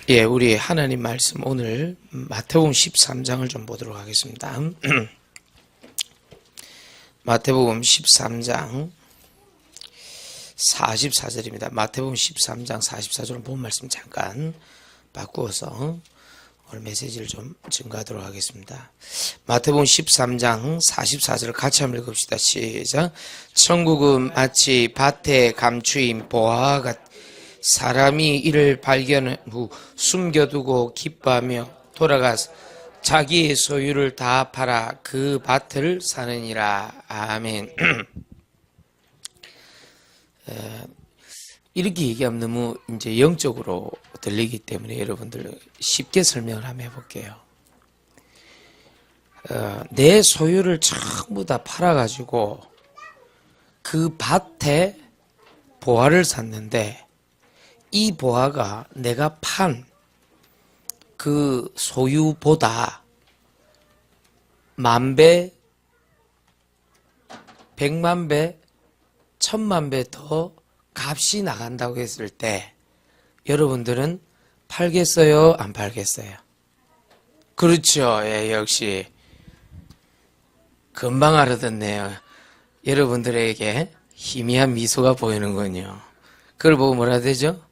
예, 우리 하나님 말씀 오늘 마태복음 13장을 좀 보도록 하겠습니다. 마태복음 13장 44절입니다. 마태복음 13장 44절은 본 말씀 잠깐 바꾸어서 오늘 메시지를 좀 증가하도록 하겠습니다. 마태복음 13장 44절 같이 한번 읽읍시다. 시작. 천국은 마치 밭에 감추인 보화와 같 사람이 이를 발견 후 숨겨두고 기뻐하며 돌아가서 자기의 소유를 다 팔아 그 밭을 사느니라. 아멘. 이렇게 얘기하면 너무 이제 영적으로 들리기 때문에 여러분들 쉽게 설명을 한번 해볼게요. 내 소유를 전부 다 팔아가지고 그 밭에 보화를 샀는데 이 보화가 내가 판 그 소유보다 10,000배, 1,000,000배, 1,000,000배 더 값이 나간다고 했을 때 여러분들은 팔겠어요? 안 팔겠어요? 그렇죠. 예, 역시 금방 알아듣네요. 여러분들에게 희미한 미소가 보이는군요. 그걸 보고 뭐라 되죠?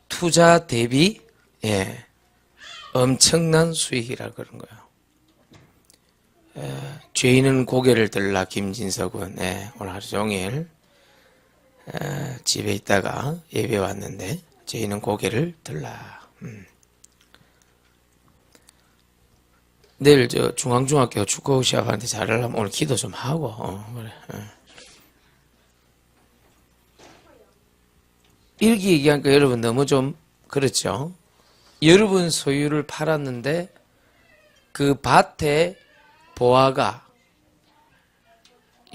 투자 대비 엄청난 수익이라 그런 거예요. 죄인은 고개를 들라. 김진석은 오늘 하루 종일 집에 있다가 예배 왔는데 죄인은 고개를 들라. 내일 저 중앙중학교 축구 시합하는데 잘하려면 오늘 기도 좀 하고 그래. 이렇게 얘기하니까 여러분 너무 좀 그렇죠. 여러분 소유를 팔았는데 그 밭에 보화가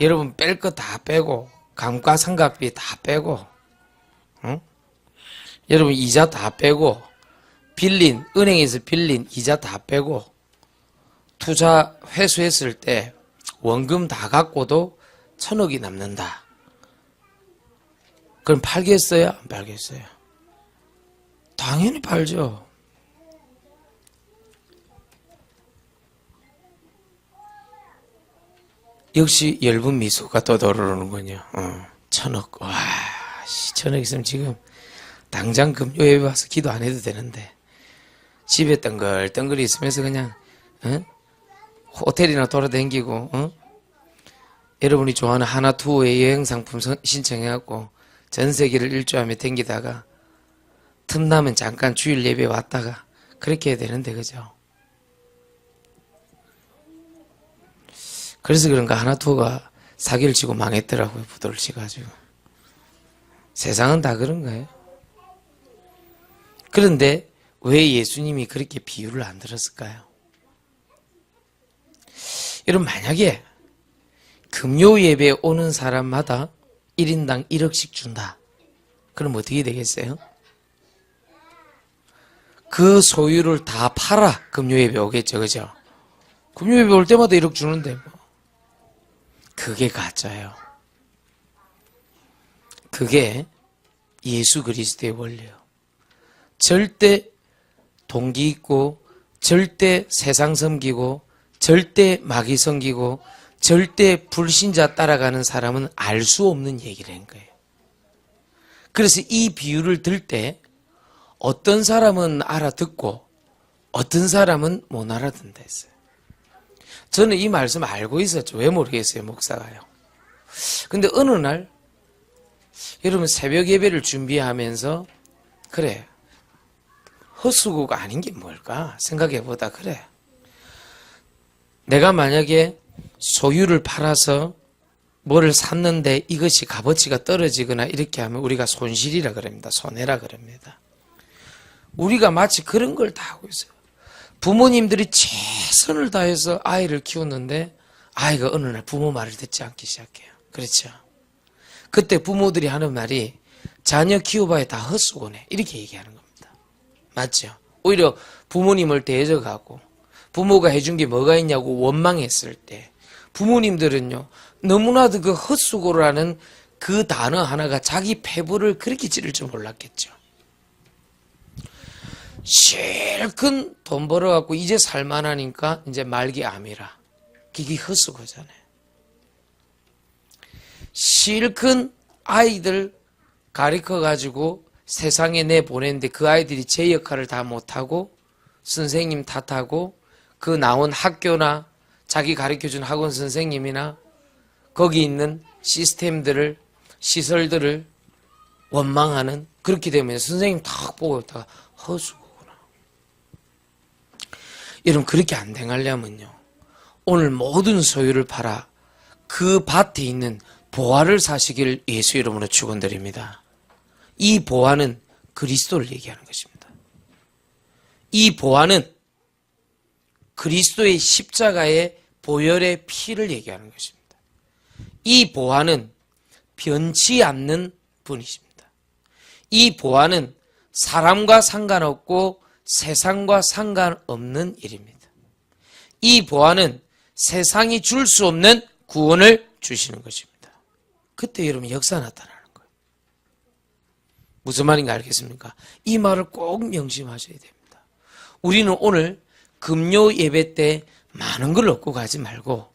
여러분 뺄 거 다 빼고 감가상각비 다 빼고 여러분 이자 다 빼고 은행에서 빌린 이자 다 빼고 투자 회수했을 때 원금 다 갖고도 1,000억이 남는다. 그럼 팔겠어요? 안 팔겠어요? 당연히 팔죠. 역시 엷은 미소가 떠오르는군요. 1,000억. 와, 1,000억 있으면 지금 당장 금요일에 와서 기도 안 해도 되는데 집에 덩글덩글 있으면서 그냥 호텔이나 돌아다니고 여러분이 좋아하는 하나투어의 여행상품 신청해갖고 전세기를 일주하며 댕기다가 틈나면 잠깐 주일 예배 왔다가 그렇게 해야 되는데 그죠? 그래서 그런가 하나투어가 사기를 치고 망했더라고요. 부도를 치가지고. 세상은 다 그런 거예요. 그런데 왜 예수님이 그렇게 비유를 안 들었을까요? 여러분 만약에 금요 예배에 오는 사람마다 1인당 1억씩 준다. 그럼 어떻게 되겠어요? 그 소유를 다 팔아 금요예배 오겠죠. 그죠? 금요예배 올 때마다 1억 주는데 뭐. 그게 가짜예요. 그게 예수 그리스도의 원리예요. 절대 동기 있고 절대 세상 섬기고 절대 마귀 섬기고 절대 불신자 따라가는 사람은 알 수 없는 얘기를 한 거예요. 그래서 이 비유를 들 때 어떤 사람은 알아듣고 어떤 사람은 못 알아듣는다 했어요. 저는 이 말씀 알고 있었죠. 왜 모르겠어요, 목사가요. 근데 어느 날 여러분 새벽 예배를 준비하면서 그래, 헛수고가 아닌 게 뭘까 생각해보다 그래. 내가 만약에 소유를 팔아서 뭐를 샀는데 이것이 값어치가 떨어지거나 이렇게 하면 우리가 손실이라 그럽니다. 손해라 그럽니다. 우리가 마치 그런 걸 다 하고 있어요. 부모님들이 최선을 다해서 아이를 키웠는데 아이가 어느 날 부모 말을 듣지 않기 시작해요. 그렇죠? 그때 부모들이 하는 말이 자녀 키워봐야 다 헛수고네. 이렇게 얘기하는 겁니다. 맞죠? 오히려 부모님을 대적하고 부모가 해준 게 뭐가 있냐고 원망했을 때 부모님들은요 너무나도 그 헛수고라는 그 단어 하나가 자기 패부를 그렇게 찌를 줄 몰랐겠죠. 실컷 돈 벌어갖고 이제 살만하니까 이제 말기 암이라. 그게 헛수고잖아요. 실컷 아이들 가르쳐가지고 세상에 내보냈는데 그 아이들이 제 역할을 다 못하고 선생님 탓하고 그 나온 학교나 자기 가르쳐준 학원 선생님이나 거기 있는 시스템들을 시설들을 원망하는, 그렇게 되면 선생님 탁 보고 있다가 헛수고구나. 여러분, 그렇게 안 당하려면요, 오늘 모든 소유를 팔아 그 밭에 있는 보화를 사시길 예수 이름으로 축원드립니다. 이 보화는 그리스도를 얘기하는 것입니다. 이 보화는 그리스도의 십자가의 보혈의 피를 얘기하는 것입니다. 이 보화는 변치 않는 분이십니다. 이 보화는 사람과 상관없고 세상과 상관없는 일입니다. 이 보화는 세상이 줄 수 없는 구원을 주시는 것입니다. 그때 여러분 역사 나타나는 거예요. 무슨 말인가 알겠습니까? 이 말을 꼭 명심하셔야 됩니다. 우리는 오늘 금요 예배 때 많은 걸 얻고 가지 말고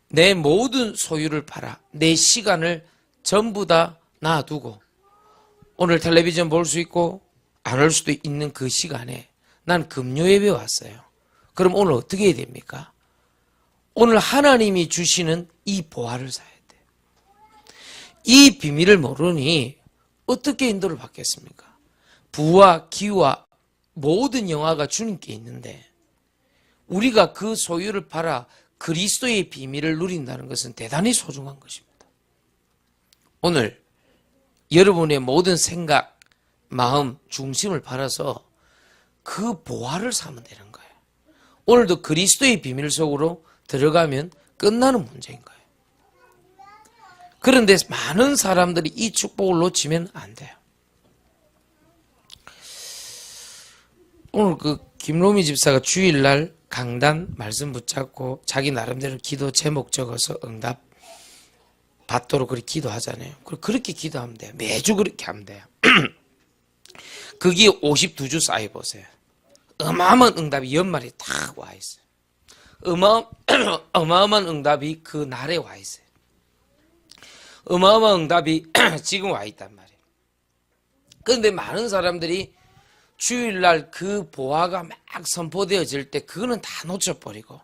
내 모든 소유를 팔아 내 시간을 전부 다 놔두고 오늘 텔레비전 볼 수 있고 안 올 수도 있는 그 시간에 난 금요 예배 왔어요. 그럼 오늘 어떻게 해야 됩니까? 오늘 하나님이 주시는 이 보화를 사야 돼요. 이 비밀을 모르니 어떻게 인도를 받겠습니까? 부와 기와 모든 영화가 주님께 있는데 우리가 그 소유를 팔아 그리스도의 비밀을 누린다는 것은 대단히 소중한 것입니다. 오늘 여러분의 모든 생각, 마음, 중심을 팔아서 그 보화를 사면 되는 거예요. 오늘도 그리스도의 비밀 속으로 들어가면 끝나는 문제인 거예요. 그런데 많은 사람들이 이 축복을 놓치면 안 돼요. 오늘 그 김로미 집사가 주일날 강단 말씀 붙잡고 자기 나름대로 기도 제목 적어서 응답 받도록 그렇게 기도하잖아요. 그렇게 기도하면 돼요. 매주 그렇게 하면 돼요. 그게 52주 쌓여보세요. 어마어마한 응답이 연말에 딱 와 있어요. 어마어마한 응답이 그 날에 와 있어요. 어마어마한 응답이 지금 와 있단 말이에요. 그런데 많은 사람들이 주일날 그 보화가 막 선포되어질 때 그거는 다 놓쳐버리고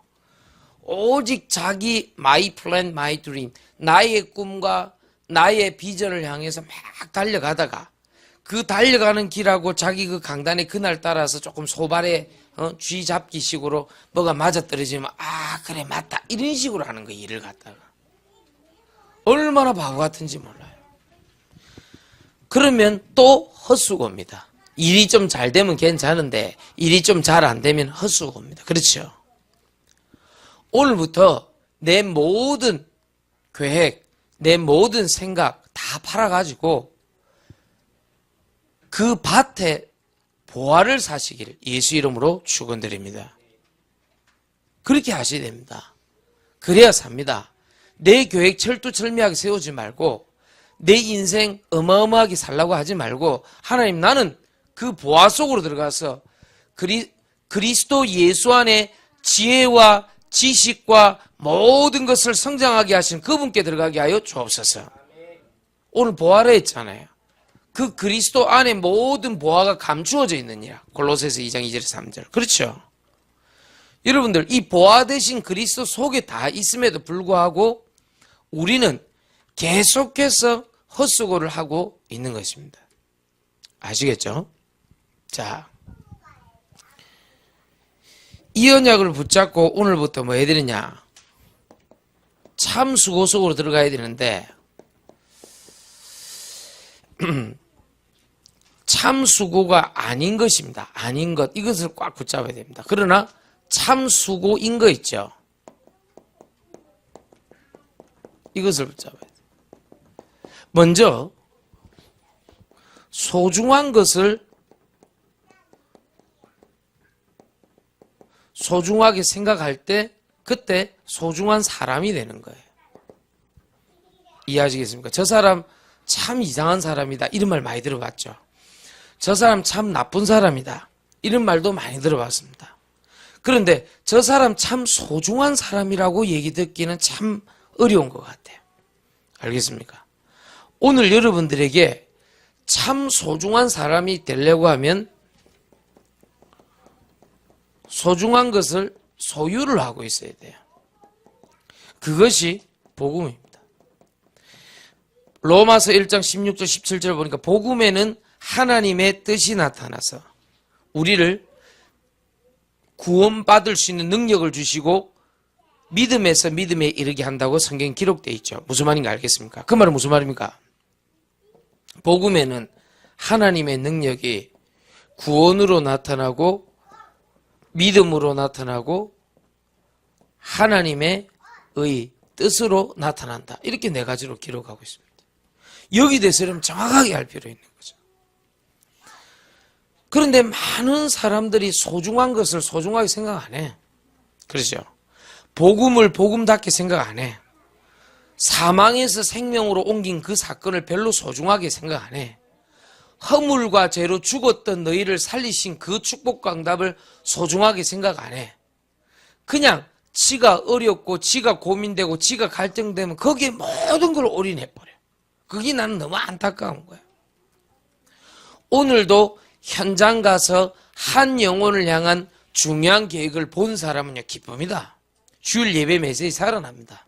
오직 자기 my plan, my dream, 나의 꿈과 나의 비전을 향해서 막 달려가다가 그 달려가는 길하고 자기 그 강단에 그날 따라서 조금 소발에 쥐 잡기 식으로 뭐가 맞아떨어지면 아 그래 맞다 이런 식으로 하는 거예요. 일을 갖다가 얼마나 바보 같은지 몰라요. 그러면 또 헛수고입니다. 일이 좀 잘 되면 괜찮은데 일이 좀 잘 안 되면 헛수고입니다. 그렇죠? 오늘부터 내 모든 계획, 내 모든 생각 다 팔아가지고 그 밭에 보화를 사시기를 예수 이름으로 축원드립니다. 그렇게 하셔야 됩니다. 그래야 삽니다. 내 계획 철두철미하게 세우지 말고 내 인생 어마어마하게 살라고 하지 말고 하나님 나는 그 보화 속으로 들어가서 그리스도 예수 안에 지혜와 지식과 모든 것을 성장하게 하신 그분께 들어가게 하여 주옵소서. 오늘 보화라 했잖아요. 그 그리스도 안에 모든 보화가 감추어져 있느니라. 골로새서 2장 2절에서 3절. 그렇죠? 여러분들 이 보화 대신 그리스도 속에 다 있음에도 불구하고 우리는 계속해서 헛수고를 하고 있는 것입니다. 아시겠죠? 자, 이 언약을 붙잡고 오늘부터 뭐 해야 되느냐? 참 수고 속으로 들어가야 되는데 참 수고가 아닌 것입니다. 아닌 것 이것을 꽉 붙잡아야 됩니다. 그러나 참 수고인 거 있죠. 이것을 붙잡아야 돼요. 먼저 소중한 것을 소중하게 생각할 때 그때 소중한 사람이 되는 거예요. 이해하시겠습니까? 저 사람 참 이상한 사람이다 이런 말 많이 들어봤죠. 저 사람 참 나쁜 사람이다 이런 말도 많이 들어봤습니다. 그런데 저 사람 참 소중한 사람이라고 얘기 듣기는 참 어려운 것 같아요. 알겠습니까? 오늘 여러분들에게 참 소중한 사람이 되려고 하면 소중한 것을 소유를 하고 있어야 돼요. 그것이 복음입니다. 로마서 1장 16절 17절 보니까 복음에는 하나님의 뜻이 나타나서 우리를 구원받을 수 있는 능력을 주시고 믿음에서 믿음에 이르게 한다고 성경에 기록되어 있죠. 무슨 말인가 알겠습니까? 그 말은 무슨 말입니까? 복음에는 하나님의 능력이 구원으로 나타나고 믿음으로 나타나고 하나님의 뜻으로 나타난다. 이렇게 네 가지로 기록하고 있습니다. 여기 대해서 여러분 정확하게 알 필요 있는 거죠. 그런데 많은 사람들이 소중한 것을 소중하게 생각 안 해. 그렇죠? 복음을 복음답게 생각 안 해. 사망에서 생명으로 옮긴 그 사건을 별로 소중하게 생각 안 해. 허물과 죄로 죽었던 너희를 살리신 그 축복과 응답을 소중하게 생각 안 해. 그냥 지가 어렵고 지가 고민되고 지가 갈등되면 거기에 모든 걸 올인해버려. 그게 나는 너무 안타까운 거야. 오늘도 현장 가서 한 영혼을 향한 중요한 계획을 본 사람은요 기쁩니다. 주일 예배 메시지 살아납니다.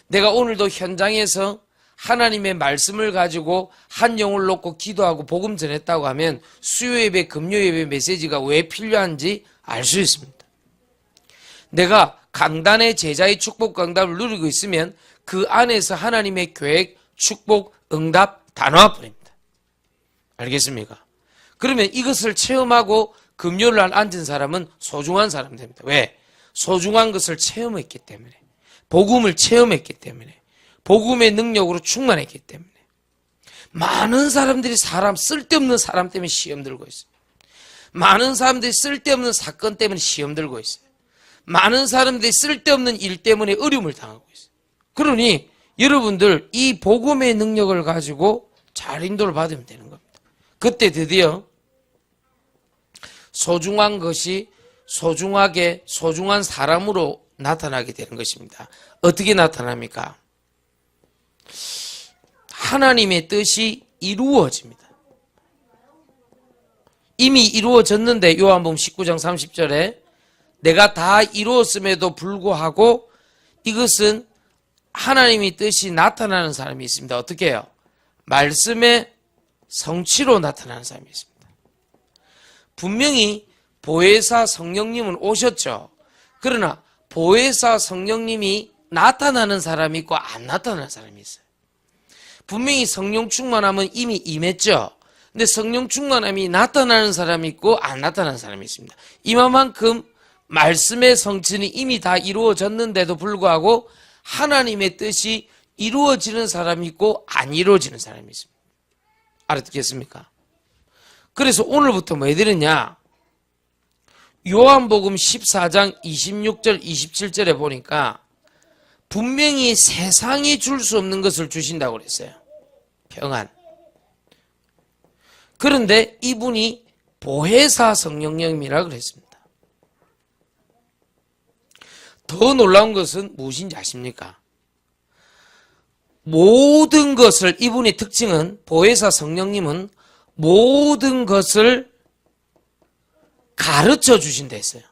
내가 오늘도 현장에서 하나님의 말씀을 가지고 한 영혼을 놓고 기도하고 복음 전했다고 하면 수요 예배, 금요 예배 메시지가 왜 필요한지 알 수 있습니다. 내가 강단의 제자의 축복 응답을 누리고 있으면 그 안에서 하나님의 계획, 축복, 응답 다 나와버립니다. 알겠습니까? 그러면 이것을 체험하고 금요일 날 앉은 사람은 소중한 사람 됩니다. 왜? 소중한 것을 체험했기 때문에, 복음을 체험했기 때문에, 복음의 능력으로 충만했기 때문에. 많은 사람들이 쓸데없는 사람 때문에 시험 들고 있어요. 많은 사람들이 쓸데없는 사건 때문에 시험 들고 있어요. 많은 사람들이 쓸데없는 일 때문에 어려움을 당하고 있어요. 그러니 여러분들 이 복음의 능력을 가지고 잘 인도를 받으면 되는 겁니다. 그때 드디어 소중한 것이 소중하게 소중한 사람으로 나타나게 되는 것입니다. 어떻게 나타납니까? 하나님의 뜻이 이루어집니다. 이미 이루어졌는데 요한복음 19장 30절에 내가 다 이루었음에도 불구하고 이것은 하나님의 뜻이 나타나는 사람이 있습니다. 어떻게 해요? 말씀의 성취로 나타나는 사람이 있습니다. 분명히 보혜사 성령님은 오셨죠. 그러나 보혜사 성령님이 나타나는 사람이 있고 안 나타나는 사람이 있어요. 분명히 성령 충만함은 이미 임했죠. 근데 성령 충만함이 나타나는 사람이 있고 안 나타나는 사람이 있습니다. 이만큼 말씀의 성취는 이미 다 이루어졌는데도 불구하고 하나님의 뜻이 이루어지는 사람이 있고 안 이루어지는 사람이 있습니다. 알아듣겠습니까? 그래서 오늘부터 뭐 해드렸냐? 요한복음 14장 26절 27절에 보니까 분명히 세상이 줄 수 없는 것을 주신다고 그랬어요. 평안. 그런데 이분이 보혜사 성령님이라고 그랬습니다. 더 놀라운 것은 무엇인지 아십니까? 모든 것을, 이분의 특징은, 보혜사 성령님은 모든 것을 가르쳐 주신다 했어요.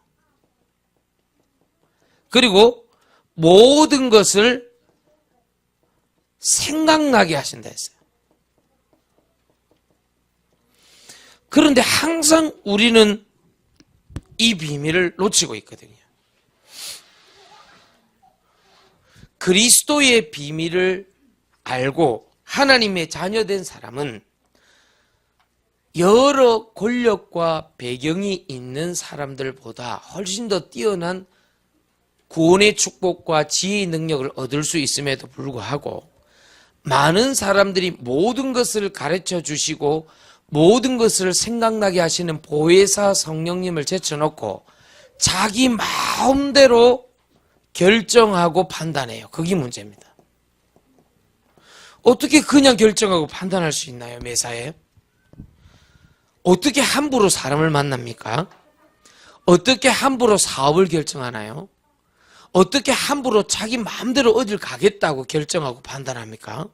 그리고 모든 것을 생각나게 하신다 했어요. 그런데 항상 우리는 이 비밀을 놓치고 있거든요. 그리스도의 비밀을 알고 하나님의 자녀된 사람은 여러 권력과 배경이 있는 사람들보다 훨씬 더 뛰어난 구원의 축복과 지혜의 능력을 얻을 수 있음에도 불구하고 많은 사람들이 모든 것을 가르쳐 주시고 모든 것을 생각나게 하시는 보혜사 성령님을 제쳐놓고 자기 마음대로 결정하고 판단해요. 그게 문제입니다. 어떻게 그냥 결정하고 판단할 수 있나요, 매사에? 어떻게 함부로 사람을 만납니까? 어떻게 함부로 사업을 결정하나요? 어떻게 함부로 자기 마음대로 어딜 가겠다고 결정하고 판단합니까?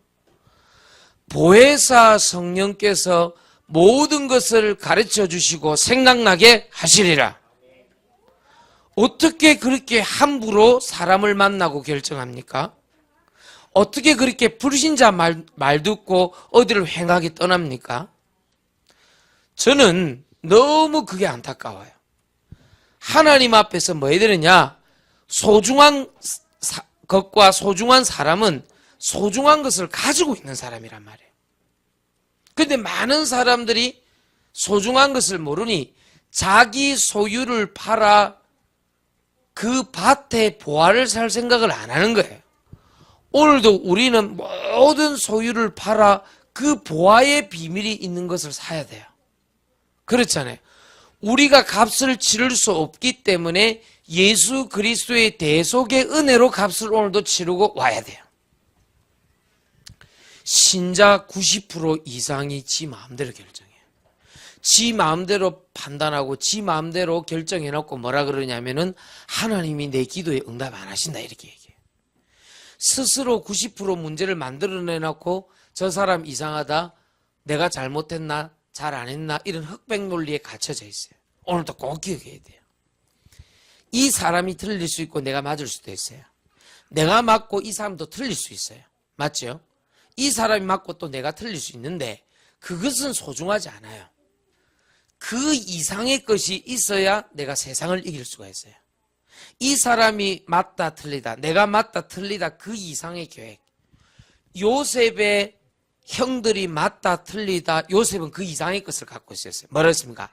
보혜사 성령께서 모든 것을 가르쳐 주시고 생각나게 하시리라. 어떻게 그렇게 함부로 사람을 만나고 결정합니까? 어떻게 그렇게 불신자 말 듣고 어디를 횡하게 떠납니까? 저는 너무 그게 안타까워요. 하나님 앞에서 뭐 해야 되느냐? 소중한 것과 소중한 사람은 소중한 것을 가지고 있는 사람이란 말이에요. 그런데 많은 사람들이 소중한 것을 모르니 자기 소유를 팔아 그 밭에 보화를 살 생각을 안 하는 거예요. 오늘도 우리는 모든 소유를 팔아 그 보화의 비밀이 있는 것을 사야 돼요. 그렇잖아요. 우리가 값을 치를 수 없기 때문에 예수 그리스도의 대속의 은혜로 값을 오늘도 치르고 와야 돼요. 신자 90% 이상이 지 마음대로 결정해요. 지 마음대로 판단하고 지 마음대로 결정해놓고 뭐라 그러냐면은 하나님이 내 기도에 응답 안 하신다 이렇게 얘기해요. 스스로 90% 문제를 만들어내놓고 저 사람 이상하다, 내가 잘못했나, 잘 안 했나 이런 흑백 논리에 갇혀져 있어요. 오늘도 꼭 기억해야 돼요. 이 사람이 틀릴 수 있고 내가 맞을 수도 있어요. 내가 맞고 이 사람도 틀릴 수 있어요. 맞죠? 이 사람이 맞고 또 내가 틀릴 수 있는데 그것은 소중하지 않아요. 그 이상의 것이 있어야 내가 세상을 이길 수가 있어요. 이 사람이 맞다 틀리다, 내가 맞다 틀리다 그 이상의 계획. 요셉의 형들이 맞다 틀리다, 요셉은 그 이상의 것을 갖고 있었어요. 뭐랬습니까?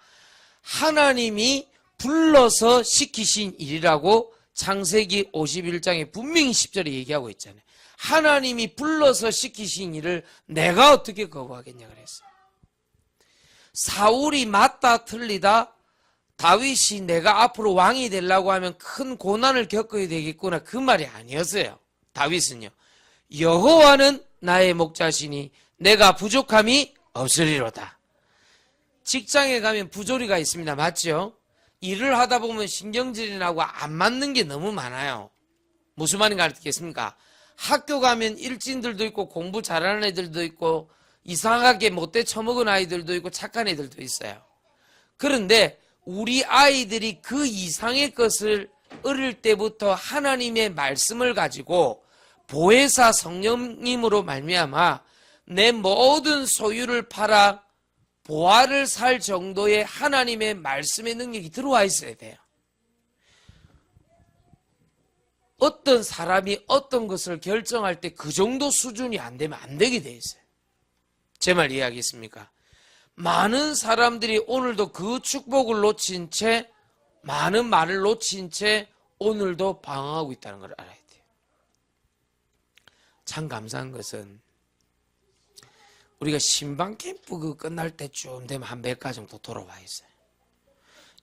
하나님이 불러서 시키신 일이라고 창세기 51장에 분명히 10절에 얘기하고 있잖아요. 하나님이 불러서 시키신 일을 내가 어떻게 거부하겠냐 그랬어요. 사울이 맞다 틀리다, 다윗이 내가 앞으로 왕이 되려고 하면 큰 고난을 겪어야 되겠구나 그 말이 아니었어요. 다윗은요, 여호와는 나의 목자시니 내가 부족함이 없으리로다. 직장에 가면 부조리가 있습니다. 맞죠? 일을 하다 보면 신경질이 나고 안 맞는 게 너무 많아요. 무슨 말인가 알겠습니까? 학교 가면 일진들도 있고 공부 잘하는 애들도 있고 이상하게 못돼 처먹은 아이들도 있고 착한 애들도 있어요. 그런데 우리 아이들이 그 이상의 것을 어릴 때부터 하나님의 말씀을 가지고 보혜사 성령님으로 말미암아 내 모든 소유를 팔아 보화를 살 정도의 하나님의 말씀의 능력이 들어와 있어야 돼요. 어떤 사람이 어떤 것을 결정할 때 그 정도 수준이 안 되면 안 되게 돼 있어요. 제 말 이해하겠습니까? 많은 사람들이 오늘도 그 축복을 놓친 채, 많은 말을 놓친 채 오늘도 방황하고 있다는 걸 알아야 돼요. 참 감사한 것은 우리가 신방 캠프 그 끝날 때쯤 되면 한 몇 가 정도 돌아와 있어요.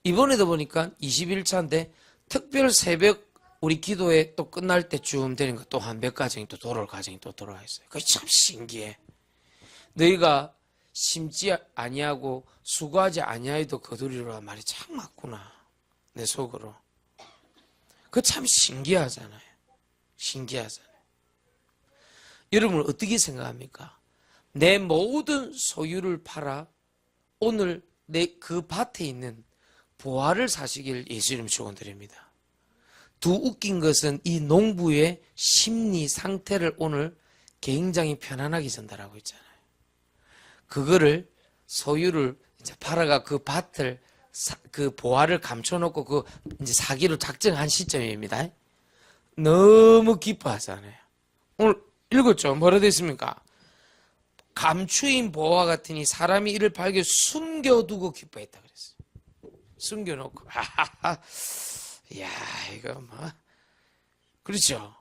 이번에도 보니까 21차인데 특별 새벽 우리 기도회 또 끝날 때쯤 되니까 또 한 몇 가정이 또 돌아올 가정이 또 돌아와 있어요. 그게 참 신기해. 너희가 심지 아니하고 수고하지 아니하여도 거두리라 말이 참 맞구나. 내 속으로. 그거 참 신기하잖아요. 신기하잖아요. 여러분 어떻게 생각합니까? 내 모든 소유를 팔아 오늘 내 그 밭에 있는 보화를 사시길 예수님 축원드립니다. 더 웃긴 것은 이 농부의 심리 상태를 오늘 굉장히 편안하게 전달하고 있잖아요. 그거를 소유를 이제 팔아가 그 밭을 그 보화를 감춰놓고 그 이제 사기로 작정한 시점입니다. 너무 기뻐하잖아요. 오늘 읽었죠? 뭐라 되어 있습니까? 감추인 보화 같으니 사람이 이를 발견 숨겨두고 기뻐했다 그랬어요. 숨겨놓고 야 이거 뭐 그렇죠.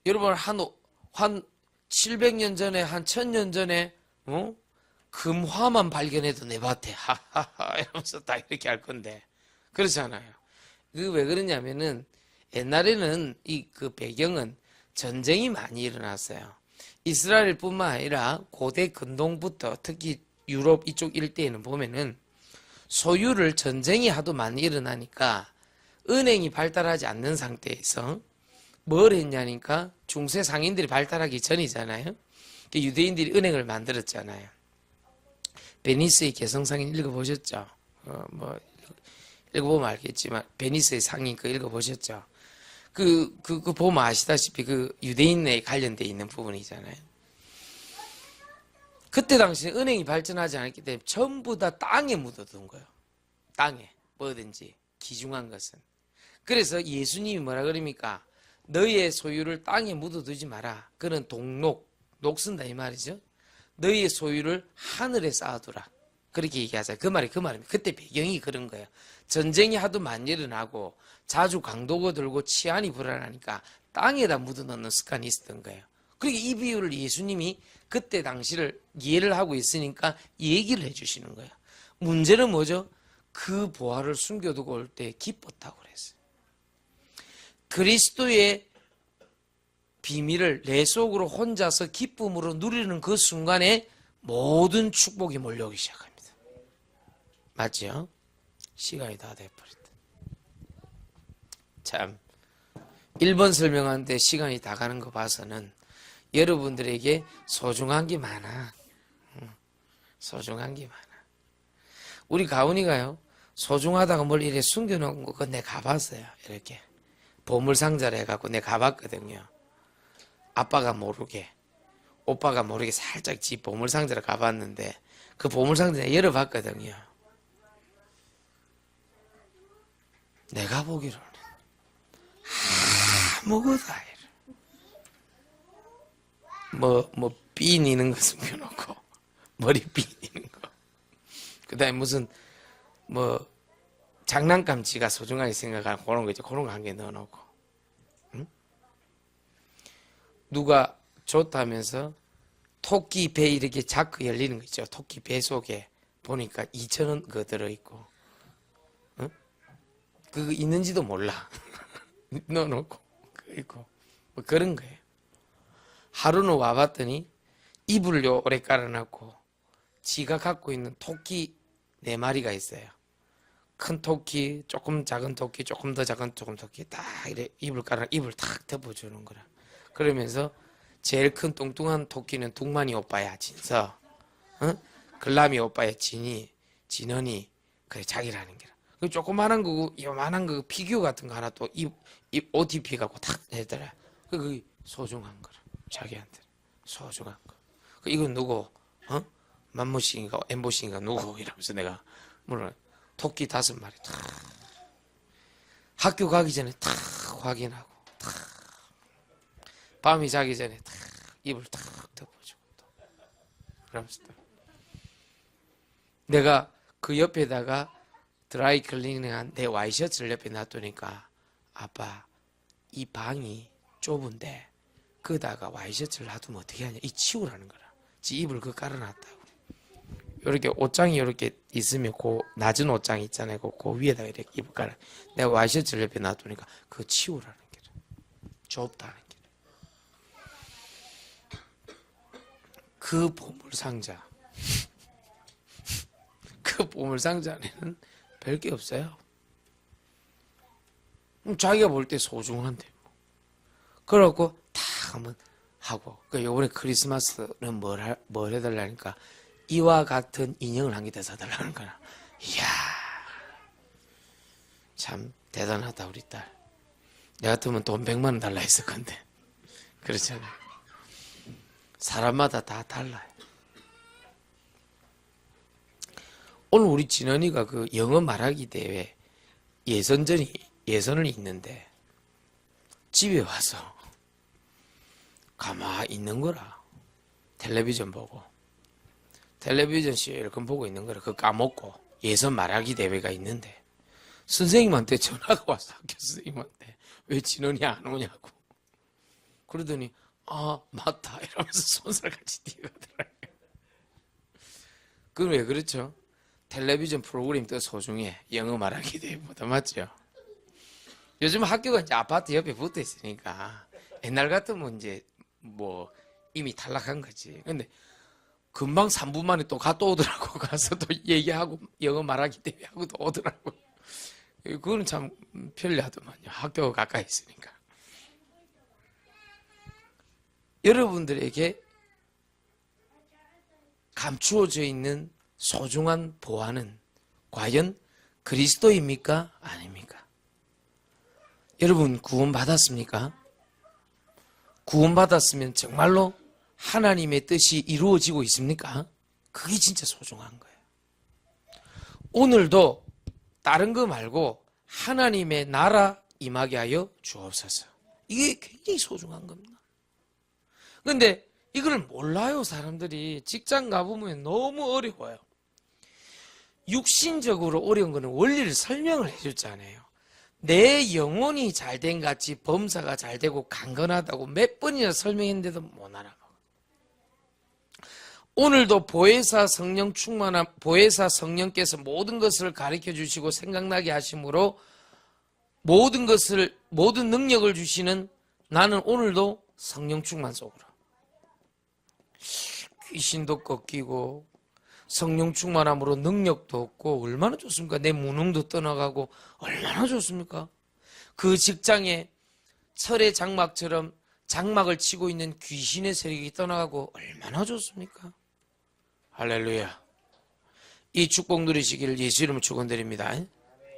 여러분 한 700년 전에 한 1000년 전에 금화만 발견해도 내 밭에 하하하 이러면서 다 이렇게 할 건데 그렇잖아요. 그 왜 그러냐면은 옛날에는 이 그 배경은 전쟁이 많이 일어났어요. 이스라엘뿐만 아니라 고대 근동부터 특히 유럽 이쪽 일대에는 보면은 소유를 전쟁이 하도 많이 일어나니까 은행이 발달하지 않는 상태에서 뭘 했냐니까 중세 상인들이 발달하기 전이잖아요. 유대인들이 은행을 만들었잖아요. 베니스의 개성상인 읽어보셨죠? 읽어보면 알겠지만 베니스의 상인 그 읽어보셨죠? 그 보면 아시다시피 그 유대인에 관련돼 있는 부분이잖아요. 그때 당시에 은행이 발전하지 않았기 때문에 전부 다 땅에 묻어둔 거예요. 땅에 뭐든지 귀중한 것은. 그래서 예수님이 뭐라 그럽니까? 너희의 소유를 땅에 묻어두지 마라. 그는 녹 쓴다 이 말이죠. 너희의 소유를 하늘에 쌓아두라. 그렇게 얘기하잖아요. 그 말입니다. 그때 배경이 그런 거예요. 전쟁이 하도 많이 일어나고 자주 강도가 들고 치안이 불안하니까 땅에다 묻어놓는 습관이 있었던 거예요. 그러니까 이 비유를 예수님이 그때 당시를 이해를 하고 있으니까 얘기를 해주시는 거예요. 문제는 뭐죠? 그 보화를 숨겨두고 올 때 기뻤다고 그랬어요. 그리스도의 비밀을 내 속으로 혼자서 기쁨으로 누리는 그 순간에 모든 축복이 몰려오기 시작합니다. 맞죠? 시간이 다 돼버렸다. 참 1번 설명하는데 시간이 다 가는 거 봐서는 여러분들에게 소중한 게 많아. 소중한 게 많아. 우리 가훈이가요, 소중하다고 뭘 이렇게 숨겨놓은 거, 그건 내가 가봤어요. 이렇게. 보물상자를 해갖고 내가 가봤거든요. 아빠가 모르게, 오빠가 모르게 살짝 집 보물상자를 가봤는데, 그 보물상자 내가 열어봤거든요. 내가 보기로는 아무것도 아니라. 삐니는 거 숨겨놓고, 머리 삐니는 거. 그 다음에 무슨, 장난감 지가 소중하게 생각하는 그런 거 있죠. 그런 거 한 개 넣어놓고. 응? 누가 좋다면서 토끼 배 이렇게 자크 열리는 거 있죠. 토끼 배 속에 보니까 2,000원 그거 들어있고. 응? 그거 있는지도 몰라. 넣어놓고. 그거 있고. 그런 거예요. 하루는 와봤더니 이불을 오래 깔아놨고 지가 갖고 있는 토끼 4마리가 있어요. 큰 토끼, 조금 작은 토끼, 조금 더 작은 토끼 딱 이래 이불 탁 덮어주는 거라. 그러면서 제일 큰 뚱뚱한 토끼는 둥만이 오빠야 진서, 글라미 오빠야 진원이, 그래 자기라는 게라. 그 조그만한 거, 요만한 거 피규어 같은 거 하나 또 OTP 갖고 탁 해더라. 그게 소중한 거라. 자기한테 소중한 거. 이건 누구? 맘무싱인가 엠보싱인가 누구? 이러면서 내가 물론 토끼 5마리 탁 학교 가기 전에 탁 확인하고 탁 밤이 자기 전에 탁 이불 탁 덮어주고 또 그러면서 또 내가 그 옆에다가 드라이 클리닝한 내 와이셔츠를 옆에 놔두니까 아빠 이 방이 좁은데 그다가 와이셔츠를 놔두면 어떻게 하냐 이 치우라는 거라. 지 이불 그거 깔아놨다고. 이렇게 옷장이 이렇게 있으면 그 낮은 옷장 있잖아요. 그 위에다가 이렇게 이불 깔아. 내가 와이셔츠를 옆에 놔두니까 그거 치우라는 게라. 좁다는 게라. 그 보물상자. 그 보물상자 안에는 별게 없어요. 자기가 볼 때 소중한데 뭐. 그러고 탁 한번 하고. 요번에 크리스마스는 뭘 해달라니까 이와 같은 인형을 한 개 더 사달라는 거야. 이야, 참 대단하다 우리 딸. 내 같으면 돈 100만 원 달라 했을 건데. 그렇잖아요. 사람마다 다 달라요. 오늘 우리 진원이가 그 영어 말하기 대회 예선을 있는데 집에 와서 가만히 있는 거라. 텔레비전 보고. 텔레비전 실컷 보고 있는 거라. 그거 까먹고 예선 말하기 대회가 있는데 선생님한테 전화가 와서 학교 선생님한테 왜 진원이 안 오냐고. 그러더니 아 맞다 이러면서 손살같이 뛰어가더라고요. 그건 왜 그렇죠? 텔레비전 프로그램이 더 소중해. 영어 말하기 대회보다. 맞죠? 요즘 학교가 이제 아파트 옆에 붙어 있으니까 옛날 같으면 이제 이미 탈락한 거지. 근데 금방 3분 만에 또 갔다 오더라고. 가서 또 얘기하고 영어 말하기 때문에 하고 또 오더라고. 그거는 참 편리하더만요. 학교가 가까이 있으니까. 여러분들에게 감추어져 있는 소중한 보화는 과연 그리스도입니까? 아닙니까? 여러분 구원받았습니까? 구원받았으면 정말로 하나님의 뜻이 이루어지고 있습니까? 그게 진짜 소중한 거예요. 오늘도 다른 거 말고 하나님의 나라 임하게 하여 주옵소서. 이게 굉장히 소중한 겁니다. 그런데 이걸 몰라요. 사람들이. 직장 가보면 너무 어려워요. 육신적으로 어려운 거는 원리를 설명을 해줬잖아요. 내 영혼이 잘된 같이 범사가 잘되고 강건하다고 몇 번이나 설명했는데도 못 알아먹어. 오늘도 보혜사 성령 충만한 보혜사 성령께서 모든 것을 가르쳐 주시고 생각나게 하심으로 모든 능력을 주시는 나는 오늘도 성령 충만 속으로 귀신도 꺾이고 성령 충만함으로 능력도 없고 얼마나 좋습니까? 내 무능도 떠나가고 얼마나 좋습니까? 그 직장에 철의 장막처럼 장막을 치고 있는 귀신의 세력이 떠나가고 얼마나 좋습니까? 할렐루야. 이 축복 누리시기를 예수 이름으로 축원드립니다.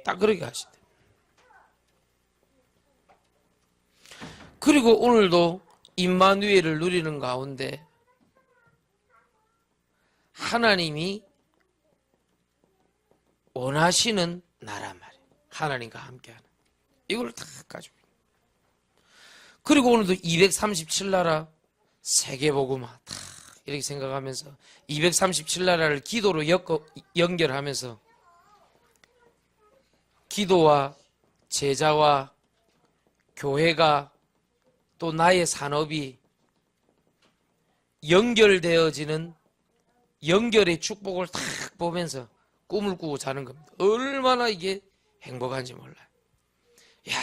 딱 그렇게 하시대. 그리고 오늘도 임마누엘을 누리는 가운데 하나님이 원하시는 나라 말이에요. 하나님과 함께하는. 이걸 다 가지고 있는. 그리고 오늘도 237나라 세계복음화 다 이렇게 생각하면서 237나라를 기도로 연결하면서 기도와 제자와 교회가 또 나의 산업이 연결되어지는 연결의 축복을 딱 보면서 꿈을 꾸고 자는 겁니다. 얼마나 이게 행복한지 몰라요. 야,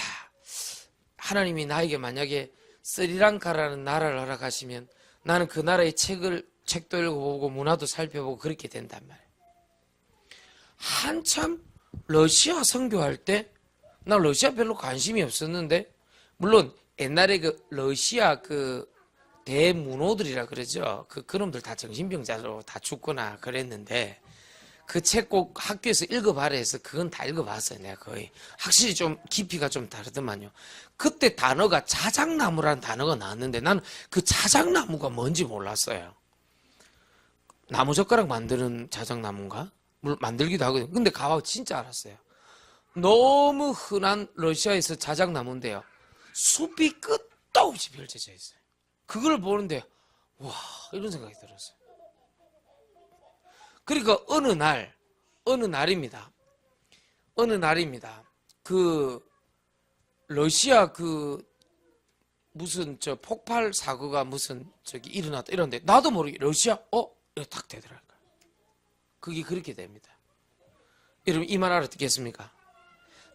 하나님이 나에게 만약에 스리랑카라는 나라를 허락하시면 나는 그 나라의 책도 읽어보고 문화도 살펴보고 그렇게 된단 말이에요. 한참 러시아 선교할 때 나 러시아 별로 관심이 없었는데 물론 옛날에 그 러시아 그 대문호들이라 그러죠. 그놈들 다 정신병자로 다 죽거나 그랬는데 그 책 꼭 학교에서 읽어봐라 해서 그건 다 읽어봤어요. 내가 거의. 확실히 좀 깊이가 좀 다르더만요. 그때 단어가 자작나무라는 단어가 나왔는데 나는 그 자작나무가 뭔지 몰랐어요. 나무젓가락 만드는 자작나무인가? 만들기도 하거든요. 근데 가봐 진짜 알았어요. 너무 흔한 러시아에서 자작나무인데요. 숲이 끝도 없이 펼쳐져 있어요. 그걸 보는데 와 이런 생각이 들었어요. 그러니까 어느 날입니다. 그 러시아 그 무슨 저 폭발 사고가 무슨 저기 일어났다 이런데 나도 모르게 러시아 이렇게 탁 되더라고요. 그게 그렇게 됩니다. 여러분 이 말 알아듣겠습니까?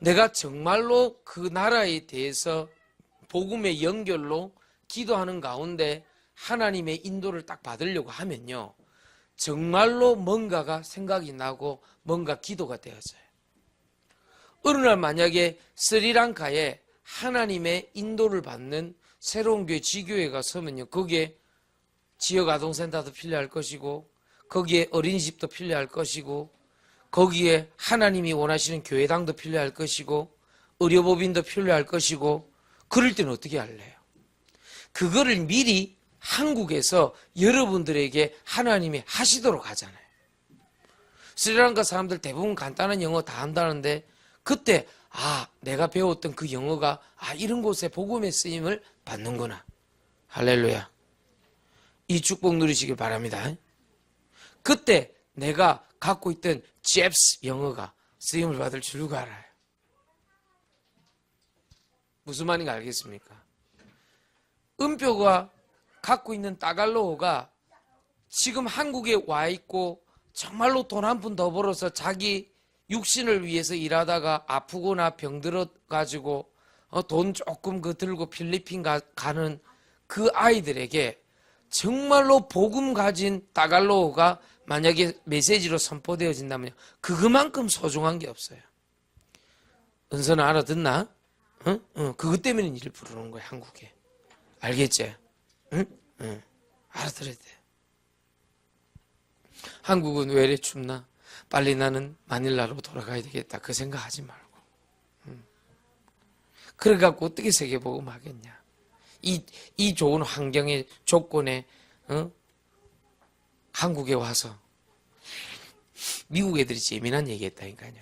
내가 정말로 그 나라에 대해서 복음의 연결로 기도하는 가운데 하나님의 인도를 딱 받으려고 하면요. 정말로 뭔가가 생각이 나고 뭔가 기도가 되어져요. 어느 날 만약에 스리랑카에 하나님의 인도를 받는 새로운 교회 지교회가 서면요. 거기에 지역아동센터도 필요할 것이고 거기에 어린이집도 필요할 것이고 거기에 하나님이 원하시는 교회당도 필요할 것이고 의료법인도 필요할 것이고 그럴 때는 어떻게 할래요? 그거를 미리 한국에서 여러분들에게 하나님이 하시도록 하잖아요. 스리랑카 사람들 대부분 간단한 영어 다 한다는데 그때 내가 배웠던 그 영어가 이런 곳에 복음의 쓰임을 받는구나. 할렐루야. 이 축복 누리시길 바랍니다. 그때 내가 갖고 있던 잽스 영어가 쓰임을 받을 줄 알아요. 무슨 말인가 알겠습니까? 은표가 갖고 있는 따갈로어가 지금 한국에 와 있고 정말로 돈 한 푼 더 벌어서 자기 육신을 위해서 일하다가 아프거나 병들어가지고 돈 조금 들고 필리핀 가는 그 아이들에게 정말로 복음 가진 따갈로우가 만약에 메시지로 선포되어진다면 그것만큼 소중한 게 없어요. 은선아 알아듣나? 응? 그것 때문에 니를 부르는 거야, 한국에. 알겠지? 응? 응. 알아들어야 돼. 한국은 왜 이래 춥나? 빨리 나는 마닐라로 돌아가야 되겠다. 그 생각하지 말고. 그래갖고 어떻게 세계복음 하겠냐? 이 좋은 환경의 조건에 한국에 와서 미국 애들이 재미난 얘기 했다니까요.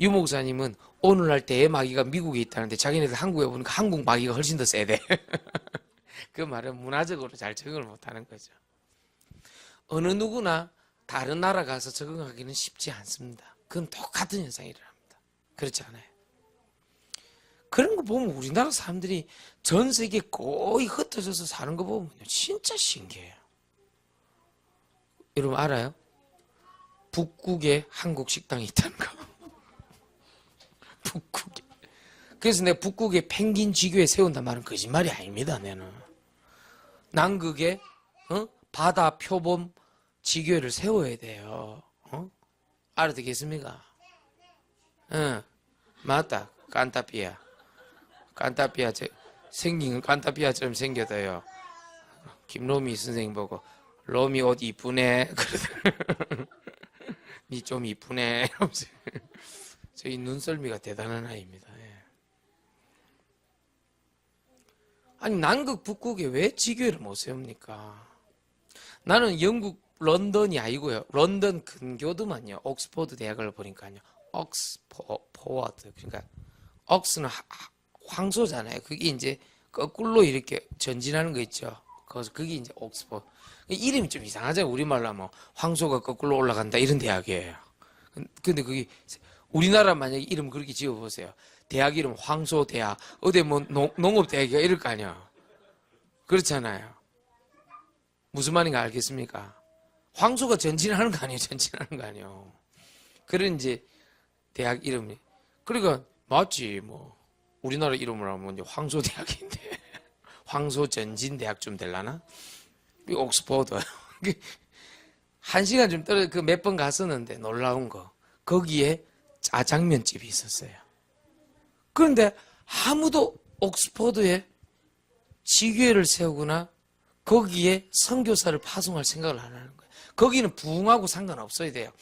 유 목사님은 오늘날 대마귀가 미국에 있다는데 자기네들 한국에 오니까 한국 마귀가 훨씬 더 세대. 그 말은 문화적으로 잘 적응을 못하는 거죠. 어느 누구나 다른 나라 가서 적응하기는 쉽지 않습니다. 그건 똑같은 현상이 일어납니다. 그렇지 않아요? 그런 거 보면 우리나라 사람들이 전 세계 거의 흩어져서 사는 거 보면 진짜 신기해요. 여러분 알아요? 북극에 한국 식당이 있다는 거. 북극에. 그래서 내가 북극에 펭귄 지교에 세운단 말은 거짓말이 아닙니다. 내는. 남극에 바다 표범 지교회를 세워야 돼요. 알아듣겠습니까? 응, 맞다. 깐타피아. 깐타피아, 생긴 건 깐타피아처럼 생겨도요. 김로미 선생님 보고, 로미 옷 이쁘네. 니 좀 이쁘네. 이러면서. 저희 눈썰미가 대단한 아이입니다. 예. 아니, 남극, 북극에 왜 지교회를 못 세웁니까? 나는 영국 런던이 아니고요. 런던 근교도만요. 옥스퍼드 대학을 보니까요. 옥스포워드. 그러니까 옥스는 황소잖아요. 그게 이제 거꾸로 이렇게 전진하는 거 있죠. 그래서 그게 이제 옥스퍼드. 이름이 좀 이상하잖아요. 우리말로 하면 황소가 거꾸로 올라간다 이런 대학이에요. 근데 그게 우리나라 만약에 이름 그렇게 지어보세요. 대학 이름 황소대학. 어디 뭐 농업대학이가 이럴 거 아니야. 그렇잖아요. 무슨 말인가 알겠습니까? 황소가 전진하는 거 아니에요. 전진하는 거 아니에요. 그런 이제 대학 이름이. 그러니까 맞지 뭐. 우리나라 이름으로 하면 이제 황소대학인데 황소전진대학쯤 될라나? 옥스퍼드. 한 시간 좀 떨어져 그 몇 번 갔었는데 놀라운 거. 거기에 짜장면집이 있었어요. 그런데 아무도 옥스퍼드에 지교회를 세우거나 거기에 선교사를 파송할 생각을 안 하는 거예요. 거기는 부흥하고 상관없어야 돼요.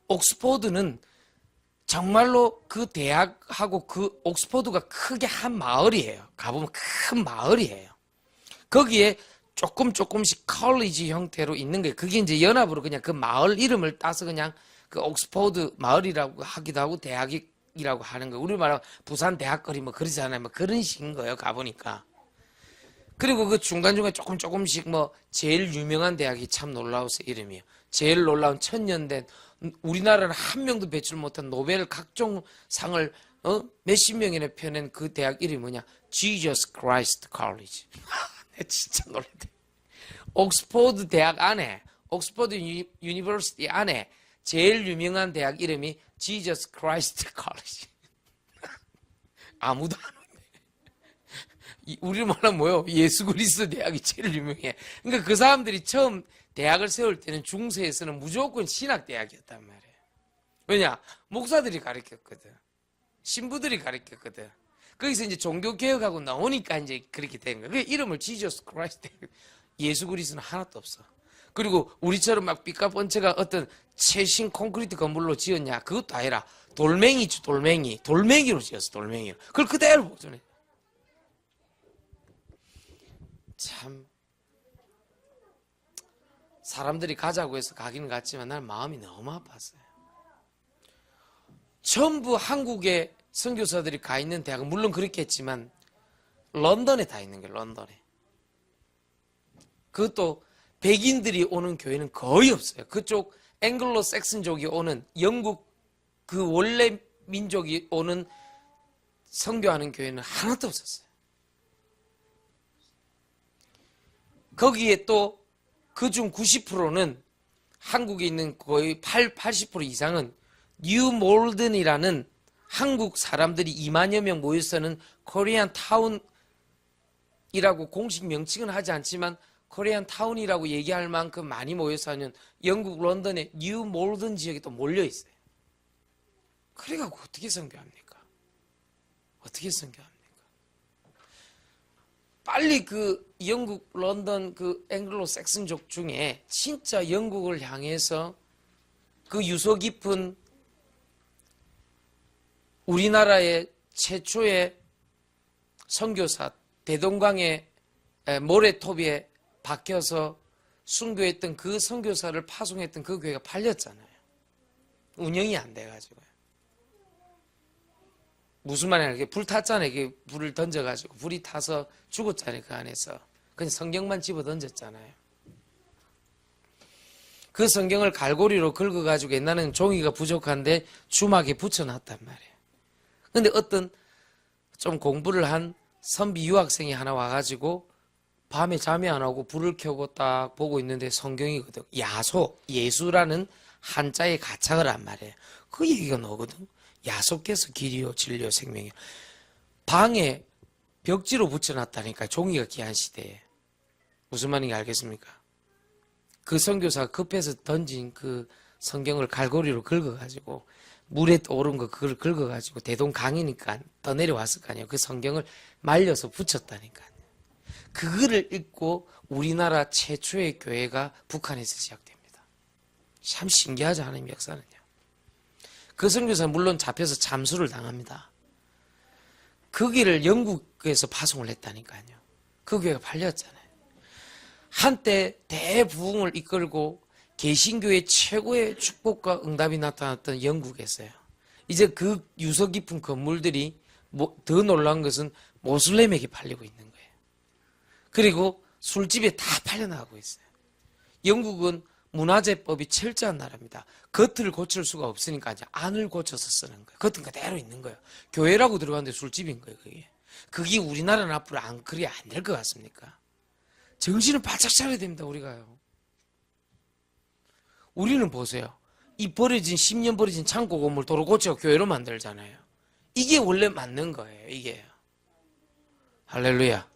옥스퍼드는 정말로 그 대학하고 그 옥스퍼드가 크게 한 마을이에요. 가보면 큰 마을이에요. 거기에 조금씩 컬리지 형태로 있는 거예요. 그게 이제 연합으로 그냥 그 마을 이름을 따서 그냥 그 옥스퍼드 마을이라고 하기도 하고 대학이라고 하는 거예요. 우리 말하면 부산 대학거리 뭐 그러잖아요. 뭐 그런 식인 거예요. 가보니까. 그리고 그 중간중간 조금씩 뭐 제일 유명한 대학이 참 놀라웠어요. 이름이요. 제일 놀라운 천년된 우리나라는 한 명도 배출 못한 노벨 각종 상을 몇십 명이나 펴낸 그 대학 이름이 뭐냐? Jesus Christ College. 내가 진짜 놀랐대. 옥스퍼드 대학 안에 옥스퍼드 유니버시티 안에 제일 유명한 대학 이름이 Jesus Christ College. 아무도 안 오네. 우리 말하면 뭐요? 예수 그리스도 대학이 제일 유명해. 그러니까 그 사람들이 처음 대학을 세울 때는 중세에서는 무조건 신학대학이었단 말이에요. 왜냐? 목사들이 가르쳤거든. 신부들이 가르쳤거든. 거기서 이제 종교개혁하고 나오니까 이제 그렇게 된 거예요. 그 이름을 지저스 크라이스트. 예수 그리스도는 하나도 없어. 그리고 우리처럼 막 삐까뻔쩍한 어떤 최신 콘크리트 건물로 지었냐? 그것도 아니라 돌멩이죠, 돌멩이. 돌멩이로 지었어, 돌멩이로. 그걸 그대로 보존해. 참. 사람들이 가자고 해서 가기는 갔지만 난 마음이 너무 아팠어요. 전부 한국의 선교사들이 가 있는 대학은 물론 그렇겠지만 런던에 다 있는 거예요. 런던에. 그것도 백인들이 오는 교회는 거의 없어요. 그쪽 앵글로 섹슨족이 오는 영국 그 원래 민족이 오는 선교하는 교회는 하나도 없었어요. 거기에 또 그중 90%는 한국에 있는 거의 80% 이상은 뉴 몰든이라는 한국 사람들이 2만여 명 모여 사는 코리안 타운이라고 공식 명칭은 하지 않지만 코리안 타운이라고 얘기할 만큼 많이 모여서 하는 영국 런던의 뉴 몰든 지역에 또 몰려 있어요. 그래갖고 어떻게 선교합니까? 어떻게 선교합니까? 빨리 그 영국 런던 그 앵글로 섹슨족 중에 진짜 영국을 향해서 그 유서 깊은 우리나라의 최초의 선교사 대동강의 모래톱에 박혀서 순교했던 그 선교사를 파송했던 그 교회가 팔렸잖아요. 운영이 안 돼가지고요. 무슨 말이냐, 이게 불 탔잖아요. 이게 불을 던져가지고 불이 타서 죽었잖아요. 그 안에서 그냥 성경만 집어 던졌잖아요. 그 성경을 갈고리로 긁어가지고 옛날에는 종이가 부족한데 주막에 붙여놨단 말이에요. 근데 어떤 좀 공부를 한 선비 유학생이 하나 와가지고 밤에 잠이 안 오고 불을 켜고 딱 보고 있는데 성경이거든. 야소, 예수라는 한자의 가창을 한 말이에요. 그 얘기가 나오거든. 야소께서 길이요 진리요 생명이요. 방에 벽지로 붙여놨다니까. 종이가 귀한 시대에. 무슨 말인지 알겠습니까? 그 선교사가 급해서 던진 그 성경을 갈고리로 긁어가지고 물에 오른 거 그걸 긁어가지고 대동강이니까 더 내려왔을 거 아니에요. 그 성경을 말려서 붙였다니까요. 그거를 읽고 우리나라 최초의 교회가 북한에서 시작됩니다. 참 신기하지 않아요, 역사는요. 그 선교사는 물론 잡혀서 잠수를 당합니다. 그 길을 영국에서 파송을 했다니까요. 그 교회가 팔렸잖아요. 한때 대부흥을 이끌고 개신교의 최고의 축복과 응답이 나타났던 영국에서요. 이제 그 유서 깊은 건물들이 더 놀라운 것은 모슬렘에게 팔리고 있는 거예요. 그리고 술집에 다 팔려나가고 있어요. 영국은 문화재법이 철저한 나라입니다. 겉을 고칠 수가 없으니까 이제 안을 고쳐서 쓰는 거예요. 겉은 그대로 있는 거예요. 교회라고 들어갔는데 술집인 거예요, 그게. 그게 우리나라는 앞으로 그게 안 될 것 같습니까? 정신을 바짝 차려야 됩니다, 우리가요. 우리는 보세요. 이 버려진 10년 버려진 창고 건물 도로 고쳐 교회로 만들잖아요. 이게 원래 맞는 거예요. 이게. 할렐루야.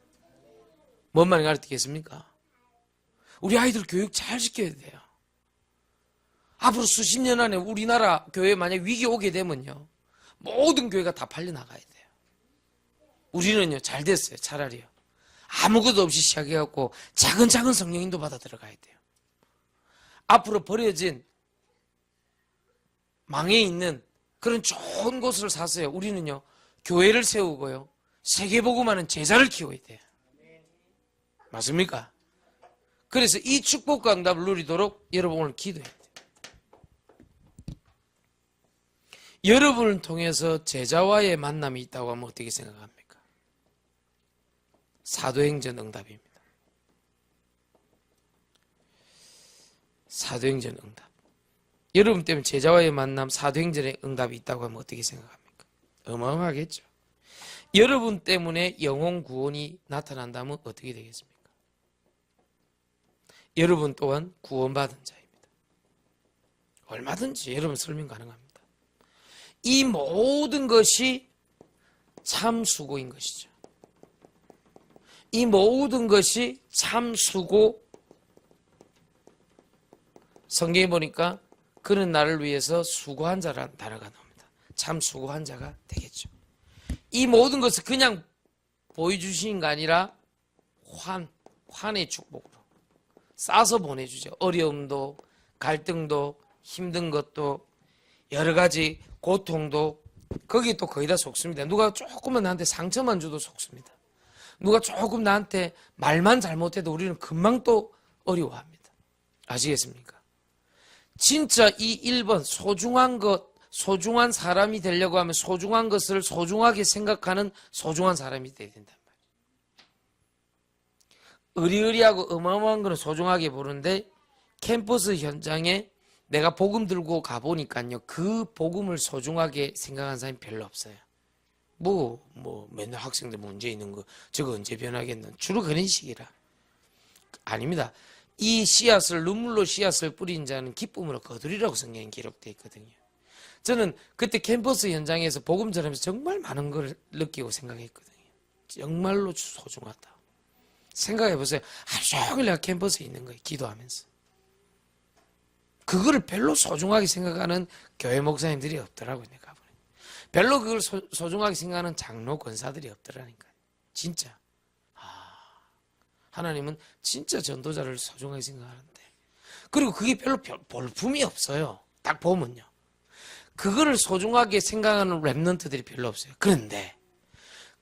뭔 말인지 알아듣겠습니까? 우리 아이들 교육 잘 시켜야 돼요. 앞으로 수십 년 안에 우리나라 교회 만약 위기 오게 되면요. 모든 교회가 다 팔려나가야 돼요. 우리는요. 잘 됐어요. 차라리요. 아무것도 없이 시작해갖고 작은 성령인도 받아 들어가야 돼요. 앞으로 버려진 망해 있는 그런 좋은 곳을 사서요. 우리는요. 교회를 세우고요. 세계복음하는 제자를 키워야 돼요. 맞습니까? 그래서 이 축복과 응답을 누리도록 여러분 오늘 기도해야 돼요. 여러분을 통해서 제자와의 만남이 있다고 하면 어떻게 생각합니까? 사도행전 응답입니다. 사도행전 응답. 여러분 때문에 제자와의 만남, 사도행전의 응답이 있다고 하면 어떻게 생각합니까? 어마어마하겠죠. 여러분 때문에 영혼 구원이 나타난다면 어떻게 되겠습니까? 여러분 또한 구원받은 자입니다. 얼마든지 여러분 설명 가능합니다. 이 모든 것이 참 수고인 것이죠. 이 모든 것이 참 수고. 성경에 보니까 그는 나를 위해서 수고한 자라는 단어가 나옵니다. 참 수고한 자가 되겠죠. 이 모든 것을 그냥 보여주시는 게 아니라 환의 축복으로 싸서 보내주죠. 어려움도, 갈등도, 힘든 것도, 여러 가지 고통도 거기 또 거의 다 속습니다. 누가 조금만 나한테 상처만 줘도 속습니다. 누가 조금 나한테 말만 잘못해도 우리는 금방 또 어려워합니다. 아시겠습니까? 진짜 이 1번 소중한 것, 소중한 사람이 되려고 하면 소중한 것을 소중하게 생각하는 소중한 사람이 돼야 된단 말이에요. 의리의리하고 어마어마한 거는 소중하게 보는데 캠퍼스 현장에 내가 복음 들고 가보니까요. 그 복음을 소중하게 생각하는 사람이 별로 없어요. 맨날 학생들 문제 있는 거 저거 언제 변하겠나. 주로 그런 식이라. 아닙니다. 이 씨앗을 눈물로 씨앗을 뿌린 자는 기쁨으로 거두리라고 성경에 기록되어 있거든요. 저는 그때 캠퍼스 현장에서 복음 전하면서 정말 많은 걸 느끼고 생각했거든요. 정말로 소중하다. 생각해 보세요. 하루 종일 내가 캠퍼스에 있는 거예요. 기도하면서. 그거를 별로 소중하게 생각하는 교회 목사님들이 없더라고요. 내가 보니. 별로 그걸 소중하게 생각하는 장로 권사들이 없더라니까요. 진짜. 하나님은 진짜 전도자를 소중하게 생각하는데. 그리고 그게 별로 볼품이 없어요. 딱 보면요. 그거를 소중하게 생각하는 랩런트들이 별로 없어요. 그런데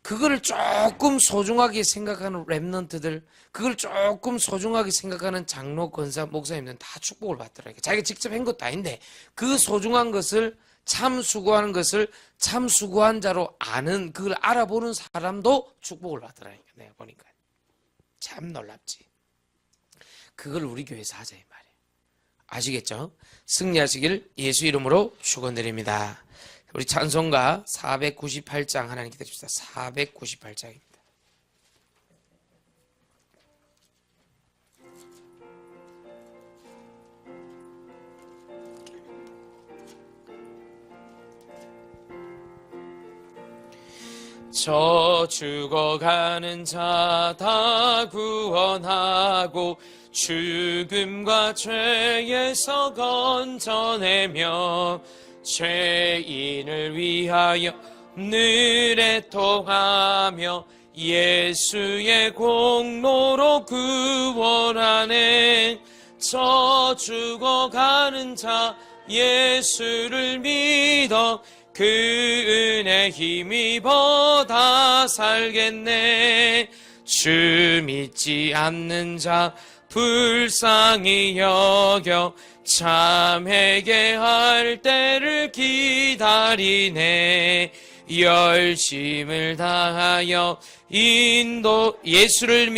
그거를 조금 소중하게 생각하는 랩런트들, 그걸 조금 소중하게 생각하는 장로, 권사, 목사님들은 다 축복을 받더라고요. 자기가 직접 한 것도 아닌데 그 소중한 것을, 참 수고하는 것을 참 수고한 자로 아는, 그걸 알아보는 사람도 축복을 받더라고요. 내가 보니까 참 놀랍지. 그걸 우리 교회에서 하자 이 말이에요. 아시겠죠? 승리하시길 예수 이름으로 축원드립니다. 우리 찬송가 498장 하나님 기다립시다. 498장입니다. 저 죽어가는 자 다 구원하고 죽음과 죄에서 건져내며 죄인을 위하여 늘 애통하며 예수의 공로로 구원하네. 저 죽어가는 자 예수를 믿어 그 은혜 힘입어 다 살겠네. 주 믿지 않는 자 불쌍히 여겨 참 회개할 때를 기다리네. 열심을 다하여 예수를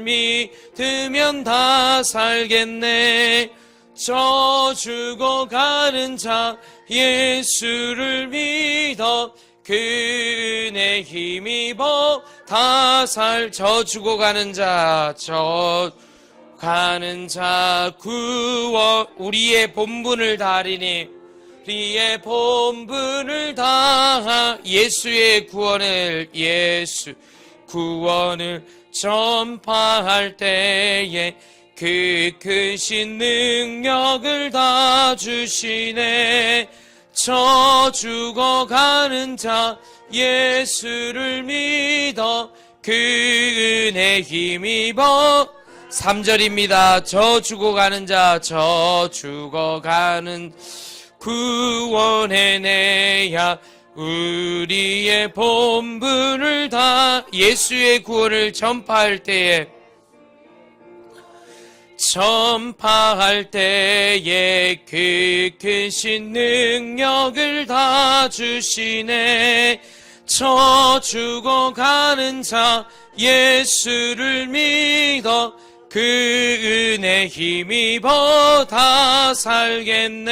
믿으면 다 살겠네. 저 죽어가는 자 예수를 믿어 그 은혜 힘입어 다 저 죽어가는 자 가는 자 구원 우리의 본분을 다리니 우리의 본분을 다하 예수 구원을 전파할 때에 그 크신 능력을 다 주시네. 저 죽어가는 자 예수를 믿어 그 은혜 힘입어 3절입니다. 저 죽어가는 구원해내야 우리의 본분을 다 예수의 구원을 전파할 때에 그 크신 능력을 다 주시네. 저 죽어가는 자 예수를 믿어 그 은혜 힘입어 다 살겠네.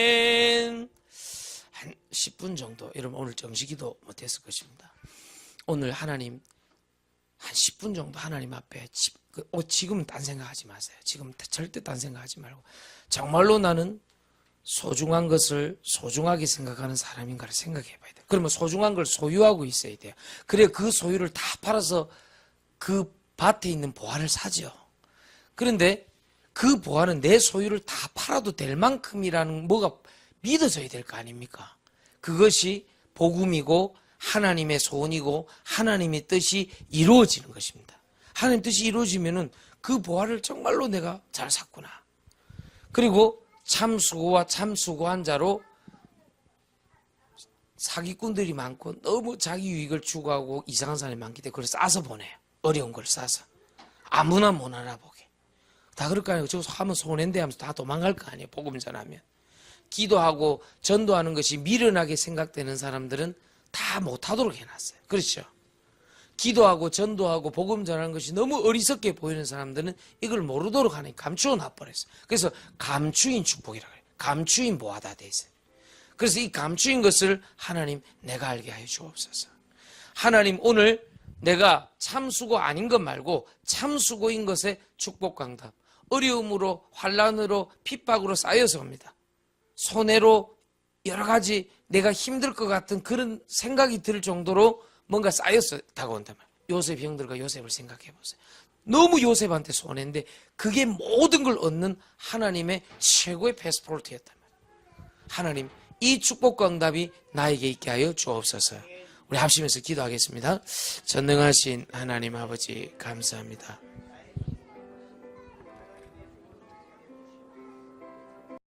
아멘. 한 10분 정도, 여러분 오늘 정식기도 못했을 것입니다. 오늘 하나님 한 10분 정도 하나님 앞에 지금은 딴 생각하지 마세요. 지금 절대 딴 생각하지 말고 정말로 나는 소중한 것을 소중하게 생각하는 사람인가를 생각해 봐야 돼요. 그러면 소중한 걸 소유하고 있어야 돼요. 그래 그 소유를 다 팔아서 그 밭에 있는 보화를 사죠. 그런데 그 보화는 내 소유를 다 팔아도 될 만큼이라는 뭐가 믿어져야 될 거 아닙니까? 그것이 복음이고 하나님의 소원이고 하나님의 뜻이 이루어지는 것입니다. 하나님 뜻이 이루어지면은 그 보화를 정말로 내가 잘 샀구나. 그리고 참 수고와 참 수고한 자로 사기꾼들이 많고 너무 자기 유익을 추구하고 이상한 사람이 많기 때문에 그걸 싸서 보내요. 어려운 걸 싸서. 아무나 못 알아보게. 다 그럴 거 아니에요. 저거 하면 손해인데 하면서 다 도망갈 거 아니에요. 복음 전하면. 기도하고 전도하는 것이 미련하게 생각되는 사람들은 다 못하도록 해놨어요. 그렇죠? 기도하고 전도하고 복음 전하는 것이 너무 어리석게 보이는 사람들은 이걸 모르도록 하니 감추어 놔버렸어요. 그래서 감추인 축복이라고 해요. 감추인 보화다 돼 있어요. 그래서 이 감추인 것을 하나님 내가 알게 하여 주옵소서. 하나님 오늘 내가 참수고 아닌 것 말고 참수고인 것에 축복 강답. 어려움으로 환난으로 핍박으로 쌓여서 옵니다. 손해로 여러 가지 내가 힘들 것 같은 그런 생각이 들 정도로 뭔가 쌓여서 다가온단 말이에요. 요셉 형들과 요셉을 생각해 보세요. 너무 요셉한테 손해인데 그게 모든 걸 얻는 하나님의 최고의 패스포트였단 말이에요. 하나님, 이 축복과 응답이 나에게 있게 하여 주옵소서. 우리 합심해서 기도하겠습니다. 전능하신 하나님 아버지 감사합니다.